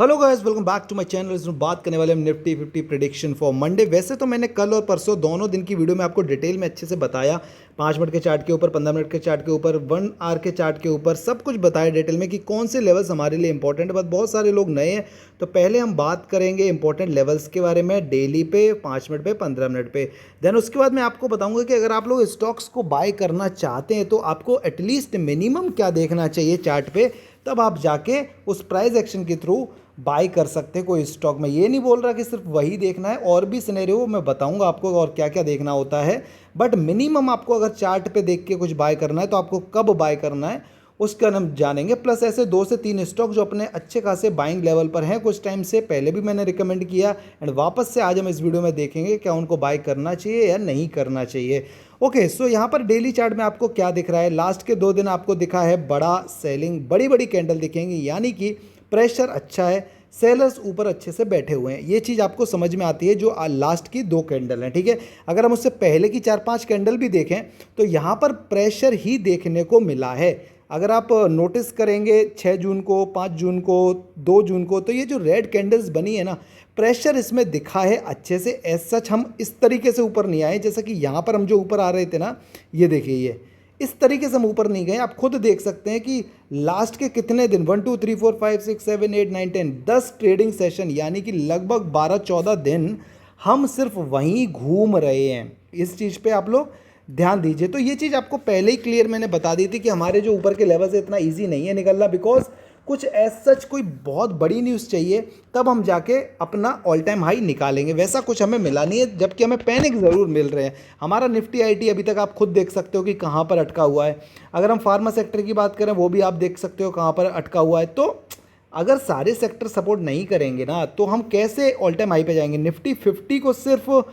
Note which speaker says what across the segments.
Speaker 1: Hello guys, welcome back to my channel. इसमें बात करने वाले हम निफ्टी 50 प्रेडिक्शन फॉर मंडे। वैसे तो मैंने कल और परसों दोनों दिन की वीडियो में आपको डिटेल में अच्छे से बताया, 5 मिनट के चार्ट के ऊपर, 15 मिनट के चार्ट के ऊपर, 1 आवर के चार्ट के ऊपर, सब कुछ बताया डिटेल में कि कौन से लेवल्स हमारे लिए इंपॉर्टेंट है। बट बहुत सारे लोग नए हैं, तो पहले हम बात करेंगे इंपॉर्टेंट लेवल्स के बारे में, डेली पे, 5 मिनट पे, 15 मिनट पे। देन उसके बाद मैं आपको बताऊंगा कि अगर आप लोग स्टॉक्स को बाय करना चाहते हैं तो आपको एटलीस्ट मिनिमम क्या देखना चाहिए चार्ट पे, तब आप जाके उस प्राइस एक्शन के थ्रू बाय कर सकते हैं कोई स्टॉक में। ये नहीं बोल रहा कि सिर्फ वही देखना है, और भी सिनेरियो मैं बताऊंगा आपको और क्या क्या देखना होता है। बट मिनिमम आपको अगर चार्ट पे देख के कुछ बाय करना है तो आपको कब बाय करना है उसका हम जानेंगे। प्लस ऐसे 2 से 3 स्टॉक जो अपने अच्छे खासे बाइंग लेवल पर हैं, कुछ टाइम से पहले भी मैंने रिकमेंड किया, एंड वापस से आज हम इस वीडियो में देखेंगे क्या उनको बाय करना चाहिए या नहीं करना चाहिए। ओके, सो यहाँ पर डेली चार्ट में आपको क्या दिख रहा है। लास्ट के 2 दिन आपको दिखा है बड़ा सेलिंग, बड़ी बड़ी कैंडल दिखेंगी, यानी कि प्रेशर अच्छा है, सेलर्स ऊपर अच्छे से बैठे हुए हैं। ये चीज़ आपको समझ में आती है जो लास्ट की 2 कैंडल हैं, ठीक है। अगर हम उससे पहले की 4-5 कैंडल भी देखें तो यहाँ पर प्रेशर ही देखने को मिला है। अगर आप नोटिस करेंगे 6 जून को, 5 जून को, 2 जून को, तो ये जो रेड कैंडल्स बनी है ना, प्रेशर इसमें दिखा है अच्छे से। एज सच हम इस तरीके से ऊपर नहीं आए, जैसा कि यहाँ पर हम जो ऊपर आ रहे थे ना, ये देखिए, ये इस तरीके से हम ऊपर नहीं गए। आप खुद देख सकते हैं कि लास्ट के कितने दिन, 1 2 3 4 5 6 7 8 9 10 10 ट्रेडिंग सेशन, यानी कि लगभग 12-14 दिन हम सिर्फ वहीं घूम रहे हैं। इस चीज़ पे आप लोग ध्यान दीजिए। तो ये चीज़ आपको पहले ही क्लियर मैंने बता दी थी कि हमारे जो ऊपर के लेवल से इतना ईजी नहीं है निकलना, बिकॉज कुछ एज सच कोई बहुत बड़ी न्यूज़ चाहिए तब हम जाके अपना ऑल टाइम हाई निकालेंगे। वैसा कुछ हमें मिला नहीं है, जबकि हमें पैनिक ज़रूर मिल रहे हैं। हमारा निफ्टी आईटी अभी तक आप खुद देख सकते हो कि कहाँ पर अटका हुआ है। अगर हम फार्मा सेक्टर की बात करें वो भी आप देख सकते हो कहाँ पर अटका हुआ है। तो अगर सारे सेक्टर सपोर्ट नहीं करेंगे ना तो हम कैसे ऑल टाइम हाई पे जाएंगे। निफ्टी 50 को सिर्फ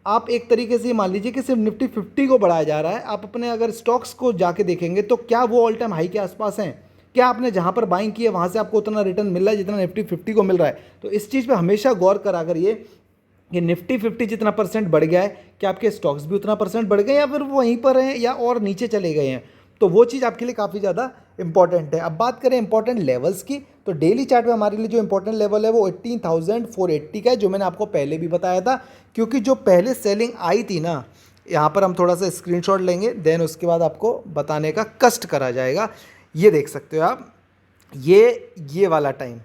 Speaker 1: आप एक तरीके से मान लीजिए कि सिर्फ निफ्टी 50 को बढ़ाया जा रहा है। आप अपने अगर स्टॉक्स को जाके देखेंगे तो क्या वो ऑल टाइम हाई के आसपास हैं? क्या आपने जहां पर बाइंग की है वहां से आपको उतना रिटर्न मिल रहा है जितना निफ्टी 50 को मिल रहा है? तो इस चीज़ पे हमेशा गौर करा करिए कि निफ्टी 50 जितना परसेंट बढ़ गया है, क्या आपके स्टॉक्स भी उतना परसेंट बढ़ गए या फिर वो वहीं पर हैं या और नीचे चले गए हैं। तो वो चीज़ आपके लिए काफ़ी ज़्यादा इंपॉर्टेंट है। अब बात करें इंपॉर्टेंट लेवल्स की, तो डेली चार्ट में हमारे लिए जो इंपॉर्टेंट लेवल है वो 18,480 का है, जो मैंने आपको पहले भी बताया था। क्योंकि जो पहले सेलिंग आई थी ना, यहाँ पर हम थोड़ा सा स्क्रीनशॉट लेंगे, देन उसके बाद आपको बताने का कष्ट करा जाएगा। ये देख सकते हो आप, ये वाला टाइम,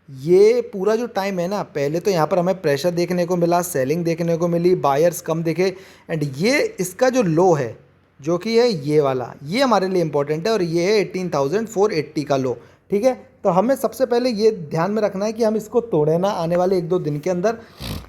Speaker 1: ये पूरा जो टाइम है ना, पहले तो यहाँ पर हमें प्रेशर देखने को मिला, सेलिंग देखने को मिली, बायर्स कम दिखे, एंड ये इसका जो लो है जो कि है ये वाला, ये हमारे लिए इंपॉर्टेंट है, और ये है 18,480 का लो, ठीक है। तो हमें सबसे पहले ये ध्यान में रखना है कि हम इसको तोड़े ना आने वाले 1-2 दिन के अंदर।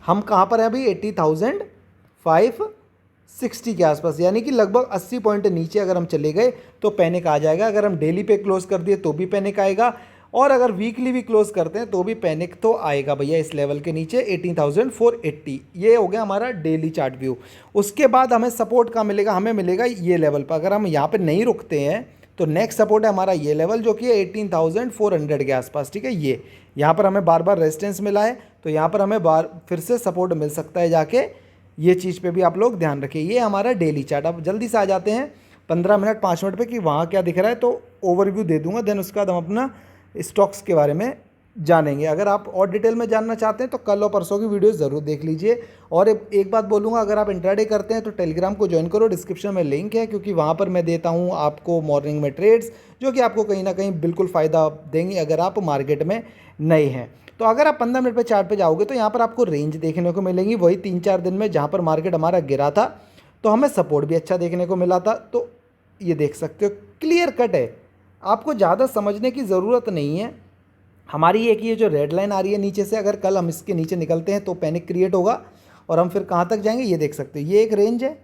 Speaker 1: हम कहाँ पर हैं अभी? 80,560 के आसपास, यानी कि लगभग 80 पॉइंट नीचे अगर हम चले गए तो पैनिक आ जाएगा। अगर हम डेली पे क्लोज कर दिए तो भी पैनिक आएगा, और अगर वीकली भी क्लोज करते हैं तो भी पैनिक तो आएगा भैया। इस लेवल के नीचे 18,480, ये हो गया हमारा डेली चार्ट व्यू। उसके बाद हमें सपोर्ट कहाँ मिलेगा? हमें मिलेगा ये लेवल पर। अगर हम यहाँ पे नहीं रुकते हैं तो नेक्स्ट सपोर्ट है हमारा ये लेवल, जो कि है 18,400 के आसपास, ठीक है। ये यहाँ पर हमें बार बार रेजिस्टेंस मिला है, तो यहाँ पर हमें बार फिर से सपोर्ट मिल सकता है जाके। ये चीज़ पे भी आप लोग ध्यान रखिए। ये हमारा डेली चार्ट। अब जल्दी से आ जाते हैं 15 मिनट 5 मिनट पे कि वहाँ क्या दिख रहा है, तो ओवरव्यू दे दूंगा, देन उसके बाद हम अपना स्टॉक्स के बारे में जानेंगे। अगर आप और डिटेल में जानना चाहते हैं तो कल और परसों की वीडियो ज़रूर देख लीजिए। और एक बात बोलूँगा, अगर आप इंट्राडे करते हैं तो टेलीग्राम को ज्वाइन करो, डिस्क्रिप्शन में लिंक है, क्योंकि वहाँ पर मैं देता हूँ आपको मॉर्निंग में ट्रेड्स, जो कि आपको कहीं ना कहीं बिल्कुल फ़ायदा देंगे अगर आप मार्केट में नए हैं। तो अगर आप 15 मिनट पर चार्ट पे जाओगे तो यहाँ पर आपको रेंज देखने को मिलेंगी, वही 3-4 दिन में जहाँ पर मार्केट हमारा गिरा था तो हमें सपोर्ट भी अच्छा देखने को मिला था। तो ये देख सकते हो, क्लियर कट है, आपको ज़्यादा समझने की ज़रूरत नहीं है। हमारी एक ये जो रेड लाइन आ रही है नीचे से, अगर कल हम इसके नीचे निकलते हैं तो पैनिक क्रिएट होगा, और हम फिर कहाँ तक जाएंगे ये देख सकते हो। ये एक रेंज है,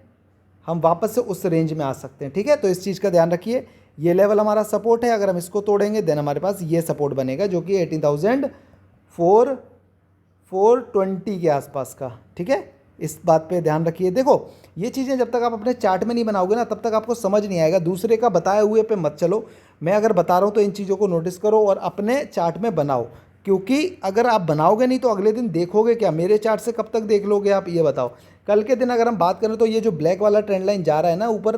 Speaker 1: हम वापस से उस रेंज में आ सकते हैं, ठीक है। तो इस चीज़ का ध्यान रखिए। ये लेवल हमारा सपोर्ट है, अगर हम इसको तोड़ेंगे देन हमारे पास ये सपोर्ट बनेगा, जो कि 18,420 के आसपास का, ठीक है। इस बात पे ध्यान रखिए। देखो, ये चीज़ें जब तक आप अपने चार्ट में नहीं बनाओगे ना तब तक आपको समझ नहीं आएगा। दूसरे का बताए हुए पे मत चलो। मैं अगर बता रहा हूँ तो इन चीज़ों को नोटिस करो और अपने चार्ट में बनाओ, क्योंकि अगर आप बनाओगे नहीं तो अगले दिन देखोगे क्या? मेरे चार्ट से कब तक देख लोगे आप, ये बताओ। कल के दिन अगर हम बात करें तो ये जो ब्लैक वाला ट्रेंड लाइन जा रहा है ना ऊपर,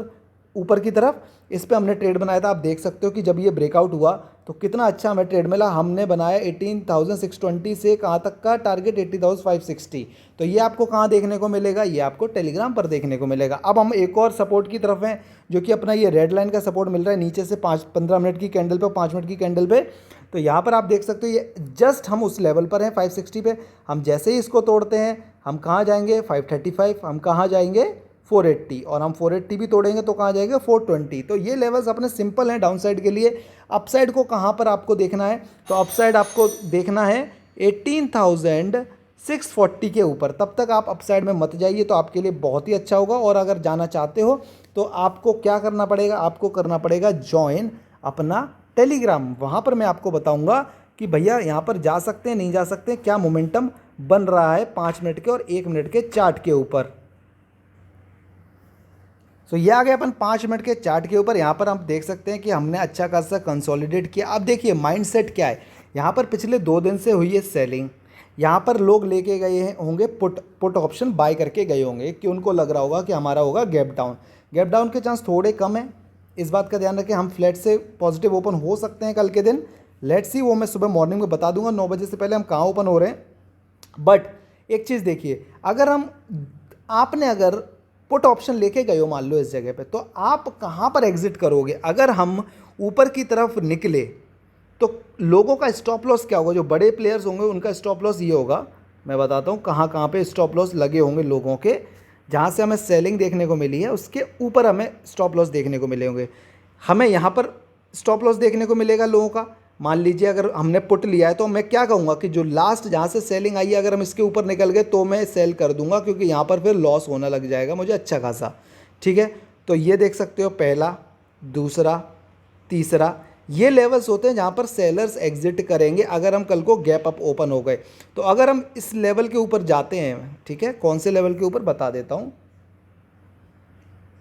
Speaker 1: ऊपर की तरफ, इस पे हमने ट्रेड बनाया था। आप देख सकते हो कि जब ये ब्रेकआउट हुआ तो कितना अच्छा हमें ट्रेड मिला। हमने बनाया 18,620 से कहाँ तक का टारगेट, 80,560। तो ये आपको कहाँ देखने को मिलेगा, ये आपको टेलीग्राम पर देखने को मिलेगा। अब हम एक और सपोर्ट की तरफ हैं, जो कि अपना ये रेड लाइन का सपोर्ट मिल रहा है नीचे से 15 मिनट की कैंडल पे, 5 मिनट की कैंडल पे। तो यहाँ पर आप देख सकते हो ये जस्ट हम उस लेवल पर हैं 560 पे। हम जैसे ही इसको तोड़ते हैं हम कहाँ जाएंगे 535, हम कहाँ जाएंगे 480, और हम 480 भी तोड़ेंगे तो कहाँ जाएंगे 420। तो ये लेवल्स अपने सिंपल हैं डाउन साइड के लिए। अपसाइड को कहाँ पर आपको देखना है, तो अपसाइड आपको देखना है 18,640 के ऊपर। तब तक आप अपसाइड में मत जाइए, तो आपके लिए बहुत ही अच्छा होगा। और अगर जाना चाहते हो तो आपको क्या करना पड़ेगा, आपको करना पड़ेगा ज्वाइन अपना टेलीग्राम। वहाँ पर मैं आपको बताऊँगा कि भैया यहाँ पर जा सकते हैं नहीं जा सकते हैं, क्या मोमेंटम बन रहा है 5 मिनट के और 1 मिनट के चार्ट के ऊपर। सो ये आ गए अपन 5 मिनट के चार्ट के ऊपर। यहाँ पर हम देख सकते हैं कि हमने अच्छा खासा कंसोलिडेट किया। अब देखिए माइंडसेट क्या है, यहाँ पर पिछले 2 दिन से हुई है सेलिंग। यहाँ पर लोग लेके गए हैं होंगे पुट ऑप्शन बाय करके गए होंगे कि उनको लग रहा होगा कि हमारा होगा गैप डाउन। गैप डाउन के चांस थोड़े कम है, इस बात का ध्यान रखें। हम फ्लैट से पॉजिटिव ओपन हो सकते हैं कल के दिन, लेट्स सी, वो मैं सुबह मॉर्निंग में बता दूंगा 9 बजे से पहले हम कहाँ ओपन हो रहे हैं। बट एक चीज़ देखिए, अगर आपने अगर पुट ऑप्शन लेके गए हो मान लो इस जगह पे, तो आप कहाँ पर एग्जिट करोगे। अगर हम ऊपर की तरफ निकले तो लोगों का स्टॉप लॉस क्या होगा, जो बड़े प्लेयर्स होंगे उनका स्टॉप लॉस ये होगा। मैं बताता हूँ कहाँ कहाँ पे स्टॉप लॉस लगे होंगे लोगों के। जहाँ से हमें सेलिंग देखने को मिली है उसके ऊपर हमें स्टॉप लॉस देखने को मिले होंगे। हमें यहाँ पर स्टॉप लॉस देखने को मिलेगा लोगों का। मान लीजिए अगर हमने पुट लिया है तो मैं क्या कहूँगा कि जो लास्ट जहाँ से सेलिंग आई है अगर हम इसके ऊपर निकल गए तो मैं सेल कर दूंगा, क्योंकि यहाँ पर फिर लॉस होने लग जाएगा मुझे अच्छा खासा। ठीक है, तो ये देख सकते हो पहला, दूसरा, तीसरा, ये लेवल्स होते हैं जहाँ पर सेलर्स एग्जिट करेंगे अगर हम कल को गैप अप ओपन हो गए। तो अगर हम इस लेवल के ऊपर जाते हैं, ठीक है, कौन से लेवल के ऊपर बता देता हूँ,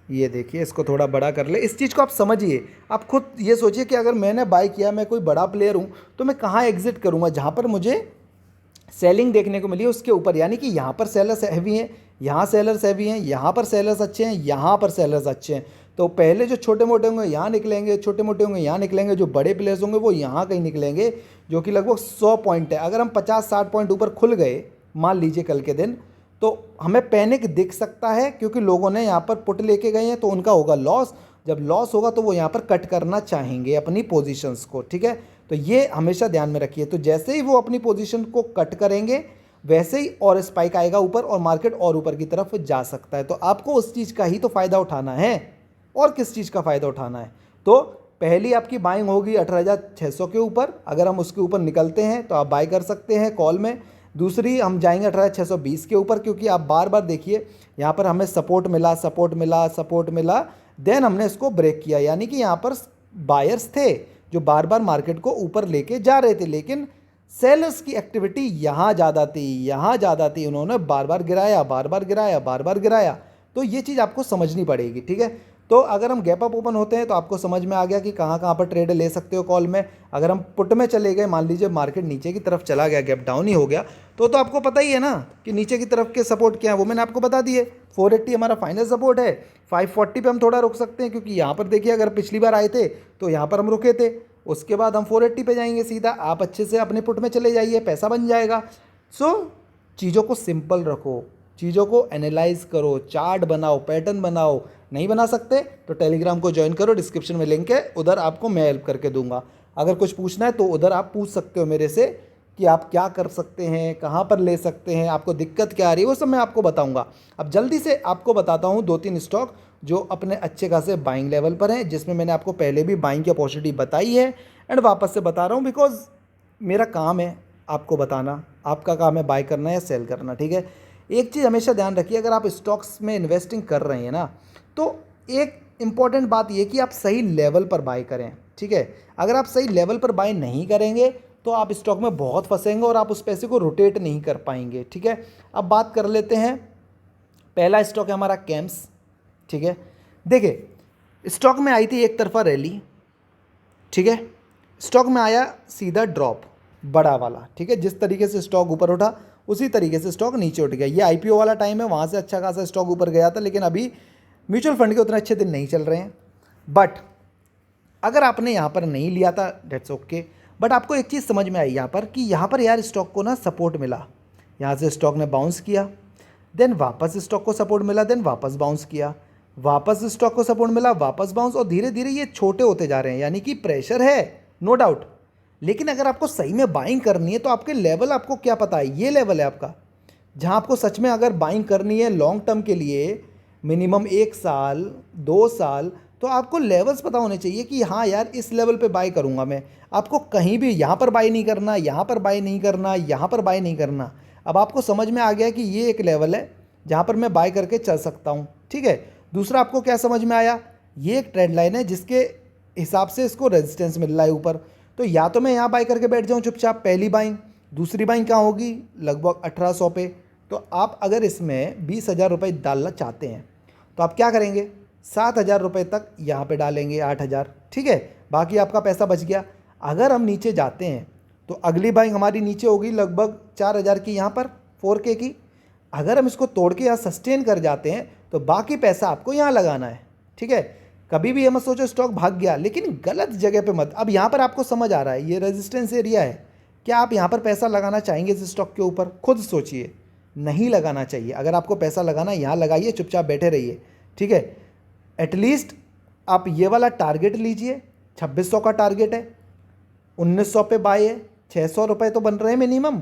Speaker 1: ये देखिए, इसको थोड़ा बड़ा कर ले, इस चीज़ को आप समझिए। आप खुद ये सोचिए कि अगर मैंने बाय किया, मैं कोई बड़ा प्लेयर हूँ, तो मैं कहाँ एग्जिट करूँगा, जहाँ पर मुझे सेलिंग देखने को मिली है उसके ऊपर। यानी कि यहाँ पर सेलर्स हैवी हैं, यहाँ सेलर्स हैवी हैं, यहाँ पर सेलर्स अच्छे हैं, यहाँ पर सेलर्स अच्छे हैं। तो पहले जो छोटे मोटे होंगे यहाँ निकलेंगे, छोटे मोटे होंगे यहाँ निकलेंगे, जो बड़े प्लेयर्स होंगे वो यहाँ कहीं निकलेंगे, जो कि लगभग 100 पॉइंट है। अगर हम 50-60 पॉइंट ऊपर खुल गए मान लीजिए कल के दिन, तो हमें पैनिक दिख सकता है, क्योंकि लोगों ने यहाँ पर पुट लेके गए हैं तो उनका होगा लॉस। जब लॉस होगा तो वो यहाँ पर कट करना चाहेंगे अपनी पोजीशंस को। ठीक है, तो ये हमेशा ध्यान में रखिए। तो जैसे ही वो अपनी पोजीशन को कट करेंगे वैसे ही और स्पाइक आएगा ऊपर और मार्केट और ऊपर की तरफ जा सकता है। तो आपको उस चीज़ का ही तो फ़ायदा उठाना है, और किस चीज़ का फ़ायदा उठाना है। तो पहली आपकी बाइंग होगी 18,600 के ऊपर, अगर हम उसके ऊपर निकलते हैं तो आप बाय कर सकते हैं कॉल में। दूसरी हम जाएंगे 18,620 के ऊपर, क्योंकि आप बार बार देखिए यहाँ पर हमें सपोर्ट मिला, सपोर्ट मिला, सपोर्ट मिला, देन हमने इसको ब्रेक किया। यानी कि यहाँ पर बायर्स थे जो बार बार मार्केट को ऊपर लेके जा रहे थे, लेकिन सेलर्स की एक्टिविटी यहाँ ज़्यादा थी, यहाँ ज़्यादा थी। उन्होंने बार बार गिराया, बार बार गिराया, बार बार गिराया। तो ये चीज़ आपको समझनी पड़ेगी। ठीक है, तो अगर हम गैप अप ओपन होते हैं तो आपको समझ में आ गया कि कहाँ कहाँ पर ट्रेड ले सकते हो कॉल में। अगर हम पुट में चले गए, मान लीजिए मार्केट नीचे की तरफ चला गया, गैप डाउन ही हो गया, तो आपको पता ही है ना कि नीचे की तरफ के सपोर्ट क्या है, वो मैंने आपको बता दिए। 480 हमारा फाइनल सपोर्ट है, 540 पे हम थोड़ा रुक सकते हैं, क्योंकि यहाँ पर देखिए अगर पिछली बार आए थे तो यहाँ पर हम रुके थे। उसके बाद हम 480 पे जाएंगे सीधा। आप अच्छे से अपने पुट में चले जाइए, पैसा बन जाएगा। चीज़ों को सिंपल रखो, चीज़ों को एनालाइज करो, चार्ट बनाओ, पैटर्न बनाओ। नहीं बना सकते तो टेलीग्राम को ज्वाइन करो, डिस्क्रिप्शन में लिंक है, उधर आपको मैं हेल्प करके दूंगा। अगर कुछ पूछना है तो उधर आप पूछ सकते हो मेरे से कि आप क्या कर सकते हैं, कहाँ पर ले सकते हैं, आपको दिक्कत क्या आ रही है, वो सब मैं आपको बताऊंगा। अब जल्दी से आपको बताता हूँ 2-3 स्टॉक जो अपने अच्छे खासे बाइंग लेवल पर हैं, जिसमें मैंने आपको पहले भी बाइंग की अपॉर्चुनिटी बताई है, एंड वापस से बता रहा हूँ बिकॉज मेरा काम है आपको बताना, आपका काम है बाय करना या सेल करना। ठीक है, एक चीज़ हमेशा ध्यान रखिए, अगर आप स्टॉक्स में इन्वेस्टिंग कर रहे हैं ना, तो एक इम्पॉर्टेंट बात यह कि आप सही लेवल पर बाय करें। ठीक है, अगर आप सही लेवल पर बाय नहीं करेंगे तो आप स्टॉक में बहुत फंसेंगे और आप उस पैसे को रोटेट नहीं कर पाएंगे। ठीक है, अब बात कर लेते हैं, पहला स्टॉक है हमारा कैम्स। ठीक है, देखिए स्टॉक में आई थी एक तरफा रैली, ठीक है, स्टॉक में आया सीधा ड्रॉप बड़ा वाला। ठीक है, जिस तरीके से स्टॉक ऊपर उठा उसी तरीके से स्टॉक नीचे उठ गया। ये आईपीओ वाला टाइम है, वहाँ से अच्छा खासा स्टॉक ऊपर गया था, लेकिन अभी म्यूचुअल फंड के उतने अच्छे दिन नहीं चल रहे हैं। बट अगर आपने यहाँ पर नहीं लिया था डेट्स ओके, बट आपको एक चीज़ समझ में आई यहाँ पर कि यहाँ पर यार स्टॉक को ना सपोर्ट मिला, यहाँ से स्टॉक ने बाउंस किया, देन वापस स्टॉक को सपोर्ट मिला, देन वापस बाउंस किया, वापस स्टॉक को सपोर्ट मिला, वापस बाउंस, और धीरे धीरे ये छोटे होते जा रहे हैं, यानी कि प्रेशर है नो डाउट। लेकिन अगर आपको सही में बाइंग करनी है तो आपके लेवल आपको क्या पता है, ये लेवल है आपका जहाँ आपको सच में अगर बाइंग करनी है लॉन्ग टर्म के लिए, मिनिमम 1 साल 2 साल, तो आपको लेवल्स पता होने चाहिए कि हाँ यार इस लेवल पे बाय करूँगा मैं। आपको कहीं भी यहाँ पर बाय नहीं करना, यहाँ पर बाय नहीं करना, यहाँ पर बाय नहीं करना। अब आपको समझ में आ गया कि ये एक लेवल है जहाँ पर मैं बाय करके चल सकता हूँ, ठीक है। दूसरा आपको क्या समझ में आया, ये एक ट्रेंड लाइन है जिसके हिसाब से इसको रेजिस्टेंस मिल रहा है ऊपर, तो या तो मैं यहाँ बाय करके बैठ जाऊँ चुपचाप, पहली बाइंग। दूसरी बाइंग कहाँ होगी, लगभग 1800 पे। तो आप अगर इसमें 20,000 रुपये डालना चाहते हैं तो आप क्या करेंगे, 7,000 रुपये तक यहाँ पे डालेंगे, 8,000, ठीक है, बाकी आपका पैसा बच गया। अगर हम नीचे जाते हैं तो अगली बाइंग हमारी नीचे होगी लगभग 4,000 की, यहाँ पर 4K की। अगर हम इसको तोड़ के यहाँ सस्टेन कर जाते हैं तो बाकी पैसा आपको यहाँ लगाना है, ठीक है। कभी भी ये मत सोचो स्टॉक भाग गया, लेकिन गलत जगह पे मत। अब यहाँ पर आपको समझ आ रहा है ये रेजिस्टेंस एरिया है, क्या आप यहाँ पर पैसा लगाना चाहेंगे इस स्टॉक के ऊपर, खुद सोचिए। नहीं लगाना चाहिए। अगर आपको पैसा लगाना यहाँ लगाइए, चुपचाप बैठे रहिए, ठीक है। एटलीस्ट आप ये वाला टारगेट लीजिए, 2600 का टारगेट है, 1900 पे बाय है, 600 रुपये तो बन रहे हैं मिनिमम,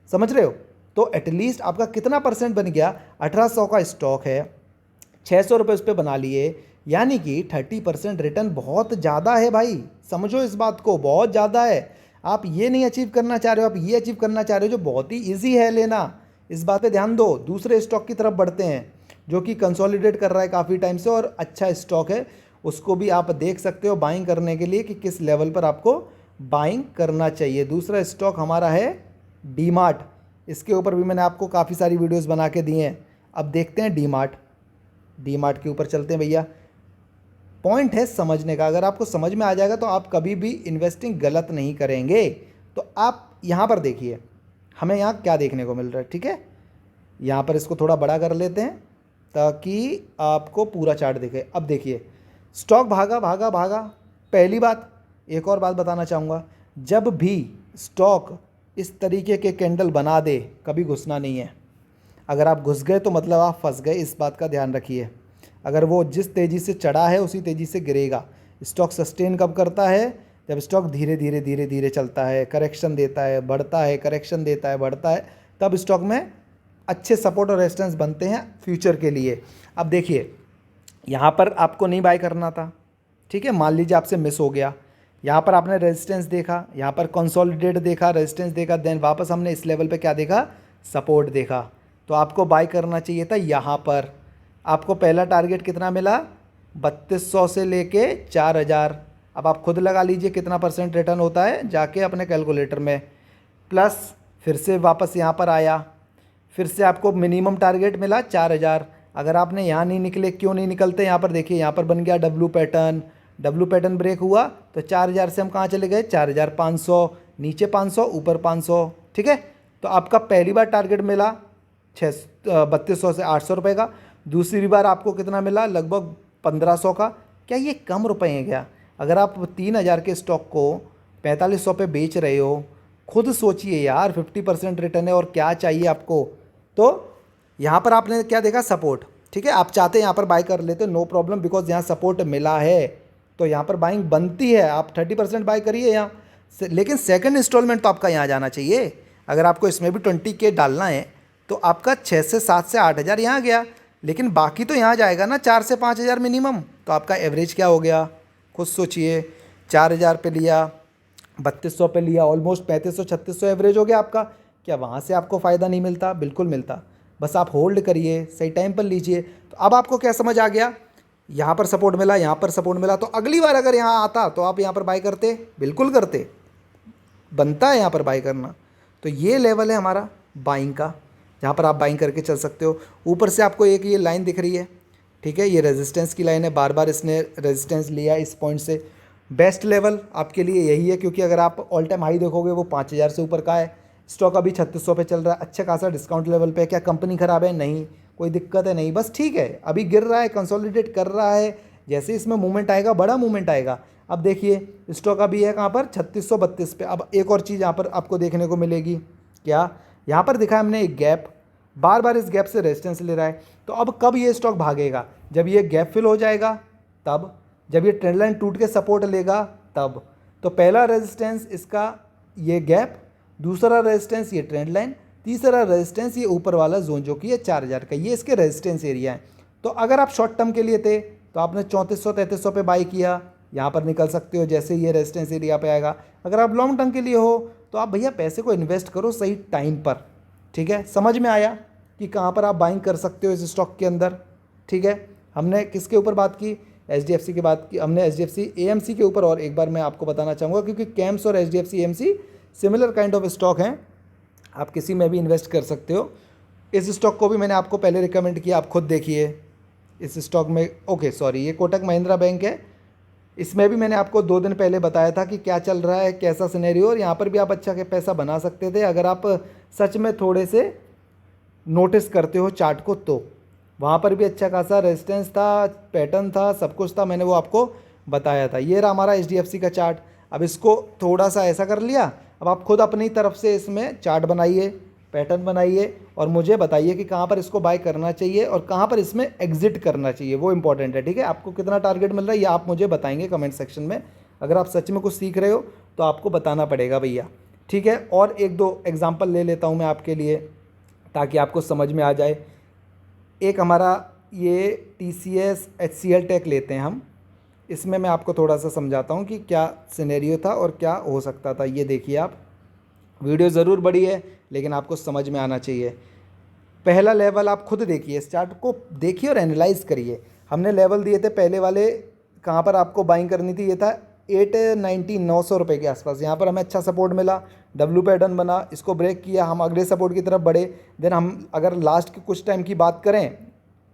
Speaker 1: समझ रहे हो। तो एटलीस्ट आपका कितना परसेंट बन गया, 1800 का स्टॉक है, 600 रुपये उस पर बना लिए, यानी कि 30% रिटर्न बहुत ज़्यादा है भाई, समझो इस बात को, बहुत ज़्यादा है। आप ये नहीं अचीव करना चाह रहे हो, आप ये अचीव करना चाह रहे हो जो बहुत ही ईजी है लेना, इस बात पे ध्यान दो। दूसरे स्टॉक की तरफ बढ़ते हैं जो कि कंसोलिडेट कर रहा है काफ़ी टाइम से और अच्छा स्टॉक है, उसको भी आप देख सकते हो बाइंग करने के लिए कि किस लेवल पर आपको बाइंग करना चाहिए। दूसरा स्टॉक हमारा है डीमार्ट, इसके ऊपर भी मैंने आपको काफ़ी सारी वीडियोस बना के दी हैं। अब देखते हैं डीमार्ट के ऊपर चलते हैं भैया। पॉइंट है समझने का, अगर आपको समझ में आ जाएगा तो आप कभी भी इन्वेस्टिंग गलत नहीं करेंगे। तो आप यहाँ पर देखिए हमें यहाँ क्या देखने को मिल रहा है, ठीक है। यहाँ पर इसको थोड़ा बड़ा कर लेते हैं ताकि आपको पूरा चार्ट दिखे। अब देखिए स्टॉक भागा भागा भागा। पहली बात, एक और बात बताना चाहूँगा, जब भी स्टॉक इस तरीके के कैंडल बना दे कभी घुसना नहीं है। अगर आप घुस गए तो मतलब आप फंस गए, इस बात का ध्यान रखिए। अगर वो जिस तेज़ी से चढ़ा है उसी तेज़ी से गिरेगा। स्टॉक सस्टेन कब करता है, जब स्टॉक धीरे धीरे धीरे धीरे चलता है, करेक्शन देता है, बढ़ता है, करेक्शन देता है, बढ़ता है, तब स्टॉक में अच्छे सपोर्ट और रेजिस्टेंस बनते हैं फ्यूचर के लिए। अब देखिए यहाँ पर आपको नहीं बाय करना था, ठीक है, मान लीजिए आपसे मिस हो गया। यहाँ पर आपने रेजिस्टेंस देखा, यहाँ पर कंसोलिडेट देखा, रेजिस्टेंस देखा, देन वापस हमने इस लेवल पे क्या देखा, सपोर्ट देखा। तो आपको बाय करना चाहिए था यहाँ पर। आपको पहला टारगेट कितना मिला, 3200 से लेके 4000। अब आप खुद लगा लीजिए कितना परसेंट रिटर्न होता है जाके अपने कैलकुलेटर में। प्लस फिर से वापस यहाँ पर आया, फिर से आपको मिनिमम टारगेट मिला 4000। अगर आपने यहाँ नहीं निकले, क्यों नहीं निकलते, यहाँ पर देखिए, यहाँ पर बन गया डब्लू पैटर्न ब्रेक हुआ तो 4000 से हम कहाँ चले गए, 4500, नीचे 500, ऊपर 500, ठीक है। तो आपका पहली बार टारगेट मिला 3200 से 800 रुपये का, दूसरी बार आपको कितना मिला, लगभग 1500 का। क्या ये कम रुपए हैं क्या? अगर आप 3000 के स्टॉक को 4500 पे बेच रहे हो, खुद सोचिए यार, 50% रिटर्न है और क्या चाहिए आपको। तो यहाँ पर आपने क्या देखा, सपोर्ट, ठीक है। आप चाहते हैं यहाँ पर बाय कर लेते, नो प्रॉब्लम, बिकॉज यहाँ सपोर्ट मिला है तो यहाँ पर बाइंग बनती है। आप 30% बाय करिए यहाँ लेकिन सेकंड इंस्टॉलमेंट तो आपका यहाँ जाना चाहिए। अगर आपको इसमें भी 20K डालना है तो आपका 6 से 7 से 8,000 यहाँ गया, लेकिन बाकी तो यहाँ जाएगा ना 4 से 5,000 मिनिमम। तो आपका एवरेज क्या हो गया, खुद सोचिए। 4,000 पे लिया, 3200 पे लिया, ऑलमोस्ट 3500-3600 एवरेज हो गया आपका। क्या वहाँ से आपको फ़ायदा नहीं मिलता? बिल्कुल मिलता, बस आप होल्ड करिए, सही टाइम पर लीजिए। तो अब आपको क्या समझ आ गया, यहाँ पर सपोर्ट मिला, यहाँ पर सपोर्ट मिला, तो अगली बार अगर यहाँ आता तो आप यहाँ पर बाय करते, बिल्कुल करते, बनता है यहाँ पर बाय करना। तो ये लेवल है हमारा बाइंग का, जहाँ पर आप बाइंग करके चल सकते हो। ऊपर से आपको एक ये लाइन दिख रही है, ठीक है, ये रेजिस्टेंस की लाइन है, बार बार इसने रेजिस्टेंस लिया इस पॉइंट से। बेस्ट लेवल आपके लिए यही है, क्योंकि अगर आप ऑल टाइम हाई देखोगे वो 5,000 से ऊपर का है। स्टॉक अभी 3600 पे चल रहा है, अच्छा खासा डिस्काउंट लेवल पे है। क्या कंपनी ख़राब है? नहीं, कोई दिक्कत है नहीं, बस ठीक है, अभी गिर रहा है, कंसोलिडेट कर रहा है, जैसे इसमें मूवमेंट आएगा, बड़ा मूवमेंट आएगा। अब देखिए स्टॉक अभी है कहाँ पर 3632 पे। अब एक और चीज़ यहाँ पर आपको देखने को मिलेगी, क्या यहाँ पर दिखा हमने एक गैप, बार बार इस गैप से रेजिस्टेंस ले रहा है। तो अब कब ये स्टॉक भागेगा? जब ये गैप फिल हो जाएगा तब, जब ये ट्रेंड लाइन टूट के सपोर्ट लेगा तब। तो पहला रेजिस्टेंस इसका ये गैप, दूसरा रेजिस्टेंस ये ट्रेंड लाइन, तीसरा रेजिस्टेंस ये ऊपर वाला जोन जो कि है 4000 का, ये इसके रेजिस्टेंस एरिया है। तो अगर आप शॉर्ट टर्म के लिए थे तो आपने 3400-3300 पे बाई किया, यहाँ पर निकल सकते हो जैसे ये रेजिस्टेंस एरिया पे आएगा। अगर आप लॉन्ग टर्म के लिए हो तो आप भैया पैसे को इन्वेस्ट करो सही टाइम पर, ठीक है। समझ में आया कि कहाँ पर आप बाइंग कर सकते हो इस स्टॉक के अंदर, ठीक है। हमने किसके ऊपर बात की? HDFC की बात की हमने, HDFC AMC के ऊपर। और एक बार मैं आपको बताना चाहूँगा क्योंकि कैम्स और HDFC AMC similar kind of stock हैं, आप किसी में भी इन्वेस्ट कर सकते हो। इस स्टॉक को भी मैंने आपको पहले रिकमेंड किया, आप खुद देखिए इस स्टॉक में। ओके सॉरी, ये कोटक महिंद्रा बैंक है। इसमें भी मैंने आपको 2 दिन पहले बताया था कि क्या चल रहा है, कैसा सिनेरियो, और यहाँ पर भी आप अच्छा पैसा बना सकते थे अगर आप सच में थोड़े से नोटिस करते हो चार्ट को। तो वहाँ पर भी अच्छा खासा रेजिस्टेंस था, पैटर्न था, सब कुछ था, मैंने वो आपको बताया था। ये रहा हमारा HDFC का चार्ट। अब इसको थोड़ा सा ऐसा कर लिया, अब आप खुद अपनी तरफ से इसमें चार्ट बनाइए, पैटर्न बनाइए और मुझे बताइए कि कहाँ पर इसको बाय करना चाहिए और कहाँ पर इसमें एग्जिट करना चाहिए, वो इंपॉर्टेंट है, ठीक है। आपको कितना टारगेट मिल रहा है ये आप मुझे बताएंगे कमेंट सेक्शन में। अगर आप सच में कुछ सीख रहे हो तो आपको बताना पड़ेगा भैया, ठीक है। और 1-2 एग्जाम्पल ले लेता हूँ मैं आपके लिए ताकि आपको समझ में आ जाए। एक हमारा ये TCS HCL टेक लेते हैं हम, इसमें मैं आपको थोड़ा सा समझाता हूँ कि क्या सिनेरियो था और क्या हो सकता था। ये देखिए, आप वीडियो ज़रूर बड़ी है लेकिन आपको समझ में आना चाहिए। पहला लेवल आप खुद देखिए, इस चार्ट को देखिए और एनालाइज करिए। हमने लेवल दिए थे पहले वाले, कहाँ पर आपको बाइंग करनी थी, ये था 890 900 रुपये के आसपास। यहाँ पर हमें अच्छा सपोर्ट मिला, डब्ल्यू पैटर्न बना, इसको ब्रेक किया, हम अगले सपोर्ट की तरफ बढ़े। देन हम अगर लास्ट के कुछ टाइम की बात करें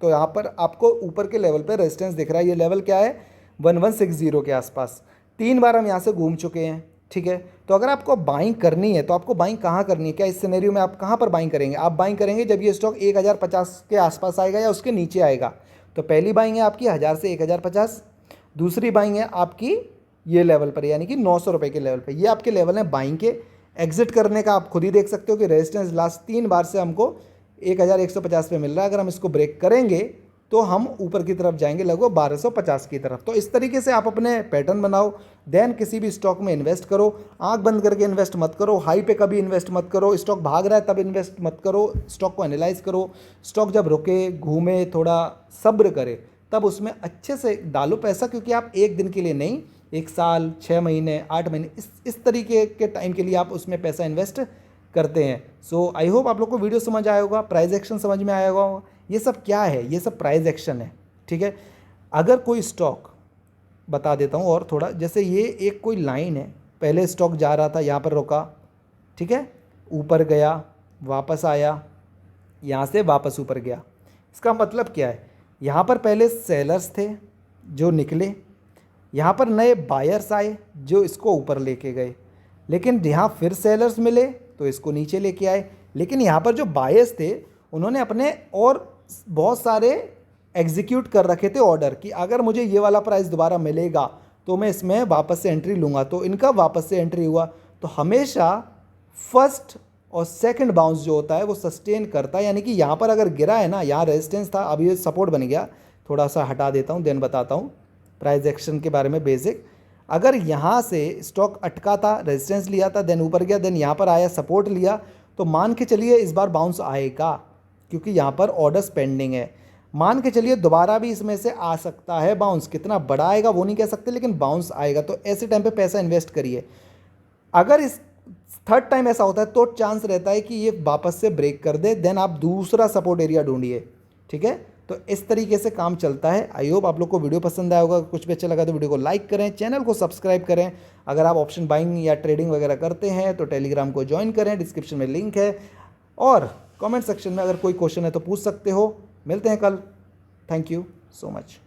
Speaker 1: तो यहाँ पर आपको ऊपर के लेवल पर रेजिस्टेंस दिख रहा है। ये लेवल क्या है? 1160 के आसपास। 3 बार हम यहाँ से घूम चुके हैं, ठीक है। तो अगर आपको बाइंग करनी है तो आपको बाइंग कहाँ करनी है? क्या इस सिनेरियो में आप कहाँ पर बाइंग करेंगे? आप बाइंग करेंगे जब ये स्टॉक 1050 के आसपास आएगा या उसके नीचे आएगा। तो पहली बाइंग है आपकी 1000 से 1050, दूसरी बाइंग है आपकी ये लेवल पर यानी कि 900 रुपये के लेवल पर। ये आपके लेवल हैं बाइंग के। एग्जिट करने का आप खुद ही देख सकते हो कि रेजिस्टेंस लास्ट 3 बार से हमको 1150 पे मिल रहा है। अगर हम इसको ब्रेक करेंगे तो हम ऊपर की तरफ जाएंगे लगभग 1250 की तरफ। तो इस तरीके से आप अपने पैटर्न बनाओ, देन किसी भी स्टॉक में इन्वेस्ट करो। आंख बंद करके इन्वेस्ट मत करो, हाई पे कभी इन्वेस्ट मत करो, स्टॉक भाग रहा है तब इन्वेस्ट मत करो। स्टॉक को एनालाइज करो, स्टॉक जब रुके, घूमे, थोड़ा सब्र करे तब उसमें अच्छे से डालो पैसा, क्योंकि आप एक दिन के लिए नहीं, 1 साल, 6 महीने, 8 महीने, इस तरीके के टाइम के लिए आप उसमें पैसा इन्वेस्ट करते हैं। सो आई होप आप लोग को वीडियो समझ आया होगा, प्राइस एक्शन समझ में आया होगा। ये सब क्या है? ये सब प्राइस एक्शन है, ठीक है। अगर कोई स्टॉक, बता देता हूँ और थोड़ा, जैसे ये एक कोई लाइन है, पहले स्टॉक जा रहा था, यहाँ पर रुका, ठीक है, ऊपर गया, वापस आया, यहाँ से वापस ऊपर गया। इसका मतलब क्या है? यहाँ पर पहले सेलर्स थे जो निकले, यहाँ पर नए बायर्स आए जो इसको ऊपर लेके गए, लेकिन यहाँ फिर सेलर्स मिले तो इसको नीचे लेके आए। लेकिन यहाँ पर जो बायर्स थे उन्होंने अपने और बहुत सारे एग्जीक्यूट कर रखे थे ऑर्डर कि अगर मुझे ये वाला प्राइस दोबारा मिलेगा तो मैं इसमें वापस से एंट्री लूँगा। तो इनका वापस से एंट्री हुआ। तो हमेशा फर्स्ट और सेकंड बाउंस जो होता है वो सस्टेन करता है, यानी कि यहाँ पर अगर गिरा है ना, यहाँ रेजिस्टेंस था, अब ये सपोर्ट बन गया। थोड़ा सा हटा देता हूँ, देन बताता हूँ प्राइस एक्शन के बारे में बेसिक। अगर यहाँ से स्टॉक अटका था, रेजिस्टेंस लिया था, देन ऊपर गया, देन यहाँ पर आया, सपोर्ट लिया, तो मान के चलिए इस बार बाउंस आएगा क्योंकि यहाँ पर ऑर्डर्स पेंडिंग है। मान के चलिए दोबारा भी इसमें से आ सकता है बाउंस, कितना बड़ा आएगा वो नहीं कह सकते, लेकिन बाउंस आएगा। तो ऐसे टाइम पे पैसा इन्वेस्ट करिए। अगर इस थर्ड टाइम ऐसा होता है तो चांस रहता है कि ये वापस से ब्रेक कर दे, देन आप दूसरा सपोर्ट एरिया ढूंढिए, ठीक है। तो इस तरीके से काम चलता है। आई होप आप लोग को वीडियो पसंद आया होगा। कुछ भी अच्छा लगा तो वीडियो को लाइक करें, चैनल को सब्सक्राइब करें। अगर आप ऑप्शन बाइंग या ट्रेडिंग वगैरह करते हैं तो टेलीग्राम को ज्वाइन करें, डिस्क्रिप्शन में लिंक है। और कमेंट सेक्शन में अगर कोई क्वेश्चन है तो पूछ सकते हो। मिलते हैं कल। Thank you so much.